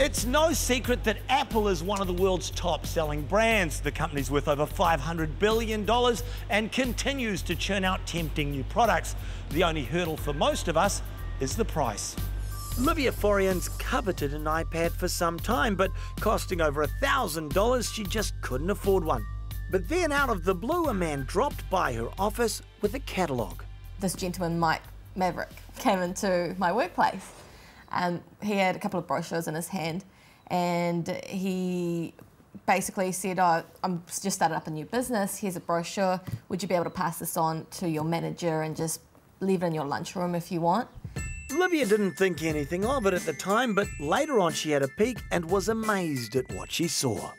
It's no secret that Apple is one of the world's top-selling brands. The company's worth over $500 billion and continues to churn out tempting new products. The only hurdle for most of us is the price. Livia Forian's coveted an iPad for some time, but costing over $1,000, she just couldn't afford one. But then, out of the blue, a man dropped by her office with a catalogue. This gentleman, Mike Maverick, came into my workplace. He had a couple of brochures in his hand, and he basically said, "Oh, I'm just started up a new business. Here's a brochure. Would you be able to pass this on to your manager and just leave it in your lunchroom if you want?" Livia didn't think anything of it at the time, but later on she had a peek and was amazed at what she saw.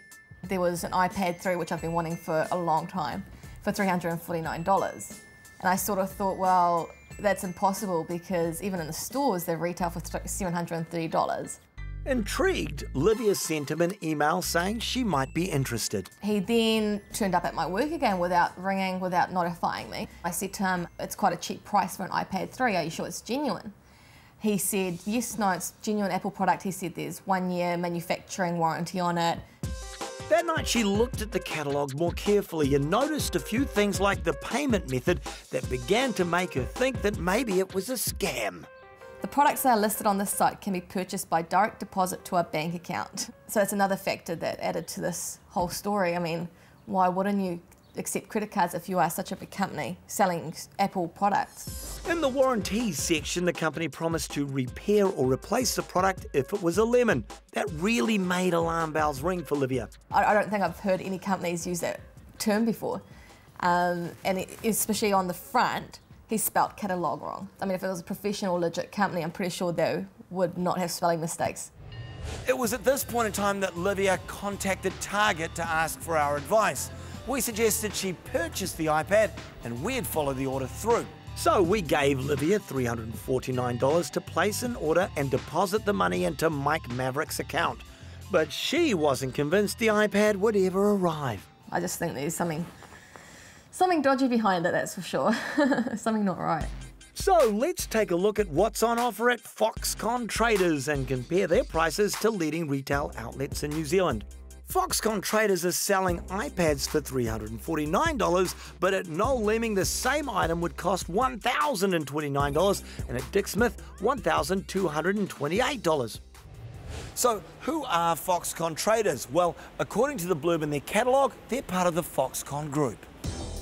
There was an iPad 3, which I've been wanting for a long time, for $349. And I sort of thought, well, that's impossible because even in the stores, they retail for $730. Intrigued, Livia sent him an email saying she might be interested. He then turned up at my work again without ringing, without notifying me. I said to him, "It's quite a cheap price for an iPad 3, are you sure it's genuine?" He said, "Yes, no, it's genuine Apple product." He said there's 1 year manufacturing warranty on it. That night she looked at the catalogue more carefully and noticed a few things like the payment method that began to make her think that maybe it was a scam. The products that are listed on this site can be purchased by direct deposit to a bank account. So it's another factor that added to this whole story. I mean, why wouldn't you accept credit cards if you are such a big company selling Apple products? In the warranties section, the company promised to repair or replace the product if it was a lemon. That really made alarm bells ring for Livia. I don't think I've heard any companies use that term before. Especially on the front, he spelt catalogue wrong. I mean, if it was a professional, legit company, I'm pretty sure they would not have spelling mistakes. It was at this point in time that Livia contacted Target to ask for our advice. We suggested she purchase the iPad and we'd follow the order through. So we gave Livia $349 to place an order and deposit the money into Mike Maverick's account. But she wasn't convinced the iPad would ever arrive. I just think there's something dodgy behind it, that's for sure. Something not right. So let's take a look at what's on offer at Foxconn Traders and compare their prices to leading retail outlets in New Zealand. Foxconn Traders is selling iPads for $349, but at Noel Leeming the same item would cost $1,029, and at Dick Smith $1,228. So who are Foxconn Traders? Well, according to the blurb in their catalogue, they're part of the Foxconn Group.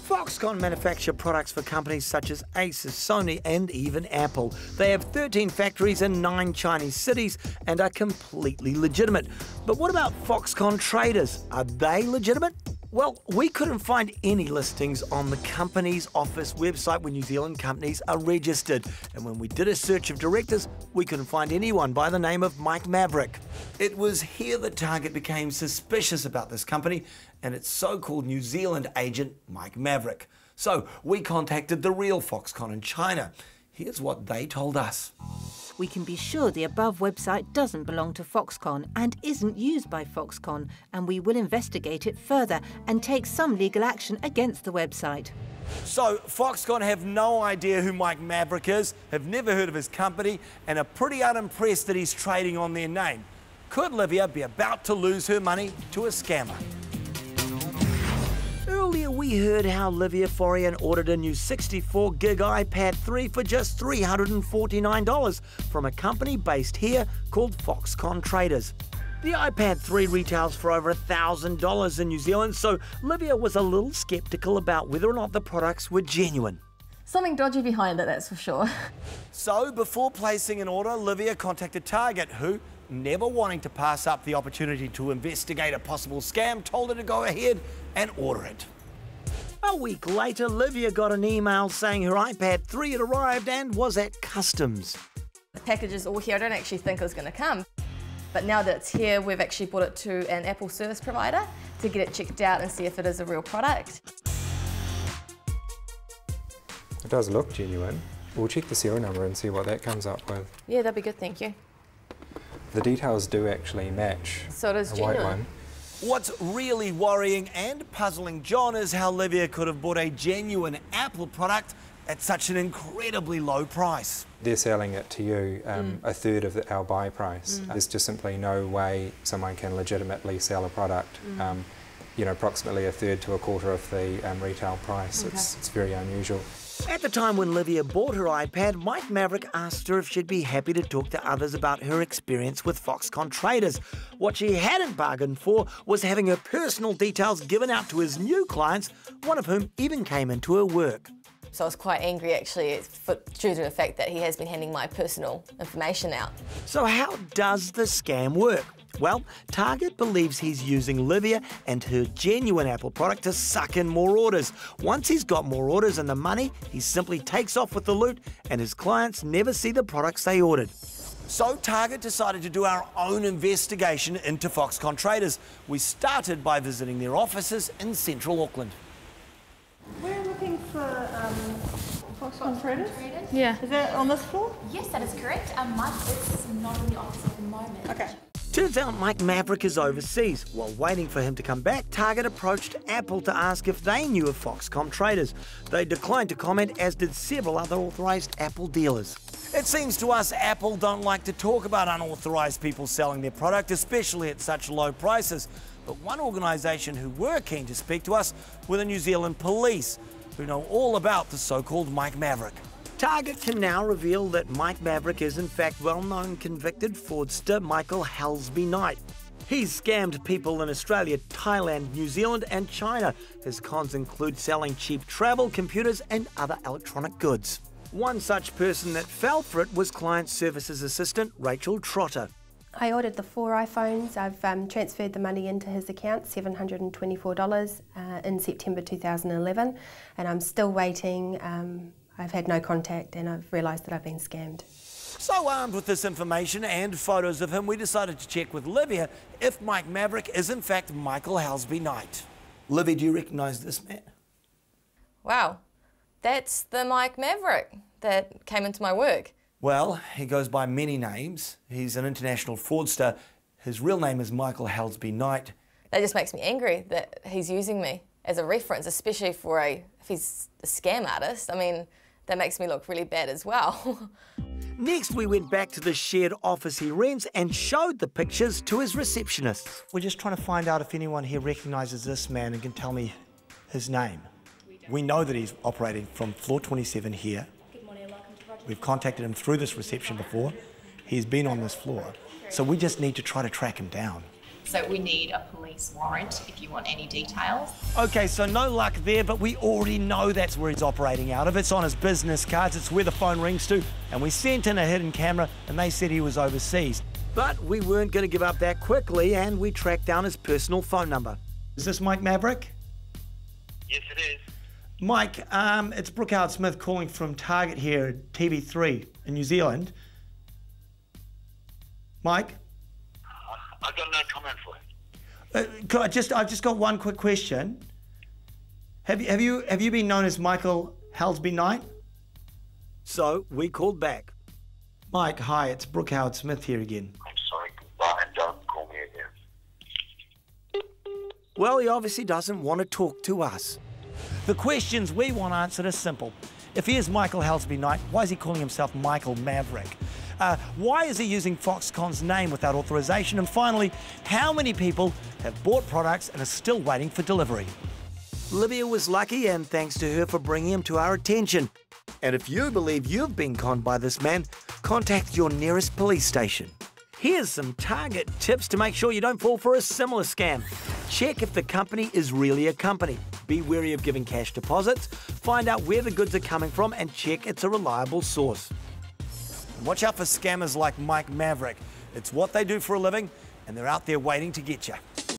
Foxconn manufacture products for companies such as Asus, Sony and even Apple. They have 13 factories in 9 Chinese cities and are completely legitimate. But what about Foxconn Traders? Are they legitimate? Well, we couldn't find any listings on the company's office website where New Zealand companies are registered. And when we did a search of directors, we couldn't find anyone by the name of Mike Maverick. It was here that Target became suspicious about this company and its so-called New Zealand agent, Mike Maverick. So we contacted the real Foxconn in China. Here's what they told us. We can be sure the above website doesn't belong to Foxconn and isn't used by Foxconn, and we will investigate it further and take some legal action against the website. So Foxconn have no idea who Mike Maverick is, have never heard of his company, and are pretty unimpressed that he's trading on their name. Could Livia be about to lose her money to a scammer? Earlier we heard how Livia Forian ordered a new 64-gig iPad 3 for just $349 from a company based here called Foxconn Traders. The iPad 3 retails for over $1,000 in New Zealand, so Livia was a little sceptical about whether or not the products were genuine. Something dodgy behind it, that's for sure. So before placing an order, Livia contacted Target, who, never wanting to pass up the opportunity to investigate a possible scam, told her to go ahead and order it. A week later, Livia got an email saying her iPad 3 had arrived and was at customs. The package is all here. I don't actually think it was going to come. But now that it's here, we've actually brought it to an Apple service provider to get it checked out and see if it is a real product. It does look genuine. We'll check the serial number and see what that comes up with. Yeah, that'd be good, thank you. The details do actually match. So it is a genuine. white one. What's really worrying and puzzling John is how Livia could have bought a genuine Apple product at such an incredibly low price. They're selling it to you a third of our buy price. There's just simply no way someone can legitimately sell a product, you know, approximately a third to a quarter of the retail price. Okay. It's very unusual. At the time when Livia bought her iPad, Mike Maverick asked her if she'd be happy to talk to others about her experience with Foxconn traders. What she hadn't bargained for was having her personal details given out to his new clients, one of whom even came into her work. So I was quite angry actually due to the fact that he has been handing my personal information out. So how does the scam work? Well, Target believes he's using Livia and her genuine Apple product to suck in more orders. Once he's got more orders and the money, he simply takes off with the loot and his clients never see the products they ordered. So Target decided to do our own investigation into Foxconn traders. We started by visiting their offices in central Auckland. We're looking for Foxconn traders. Yeah. Is that on this floor? Yes, that is correct. Mike is not in the office at the moment. Okay. Turns out Mike Maverick is overseas. While waiting for him to come back, Target approached Apple to ask if they knew of Foxconn traders. They declined to comment, as did several other authorised Apple dealers. It seems to us Apple don't like to talk about unauthorised people selling their product, especially at such low prices. But one organisation who were keen to speak to us were the New Zealand police, who know all about the so-called Mike Maverick. Target can now reveal that Mike Maverick is in fact well-known convicted fraudster Michael Halsby Knight. He's scammed people in Australia, Thailand, New Zealand and China. His cons include selling cheap travel, computers and other electronic goods. One such person that fell for it was client services assistant Rachel Trotter. I ordered the 4 iPhones. I've transferred the money into his account, $724, in September 2011, and I'm still waiting. I've had no contact and I've realised that I've been scammed. So armed with this information and photos of him, we decided to check with Livia if Mike Maverick is in fact Michael Halsby Knight. Livia, do you recognise this man? Wow, that's the Mike Maverick that came into my work. Well, he goes by many names. He's an international fraudster. His real name is Michael Halsby Knight. That just makes me angry that he's using me as a reference, especially if he's a scam artist. I mean, that makes me look really bad as well. Next, we went back to the shared office he rents and showed the pictures to his receptionist. We're just trying to find out if anyone here recognises this man and can tell me his name. We know that he's operating from floor 27 here. We've contacted him through this reception before. He's been on this floor. So we just need to try to track him down. So we need a police warrant if you want any details. Okay, so no luck there, but we already know that's where he's operating out of. It's on his business cards, it's where the phone rings to, and we sent in a hidden camera and they said he was overseas. But we weren't going to give up that quickly and we tracked down his personal phone number. Is this Mike Maverick? Yes, it is. Mike, it's Brooke Howard-Smith calling from Target here at TV3 in New Zealand. Mike? I've got no comment for you. I've just got one quick question. Have you been known as Michael Halsby Knight? So we called back. Mike, hi, it's Brooke Howard-Smith here again. I'm sorry, goodbye, and don't call me again. Well, he obviously doesn't want to talk to us. The questions we want answered are simple. If he is Michael Halsby Knight, why is he calling himself Michael Maverick? Why is he using Foxconn's name without authorization? And finally, how many people have bought products and are still waiting for delivery? Livia was lucky, and thanks to her for bringing him to our attention. And if you believe you've been conned by this man, contact your nearest police station. Here's some Target tips to make sure you don't fall for a similar scam. Check if the company is really a company. Be wary of giving cash deposits. Find out where the goods are coming from and check it's a reliable source. And watch out for scammers like Mike Maverick. It's what they do for a living and they're out there waiting to get you.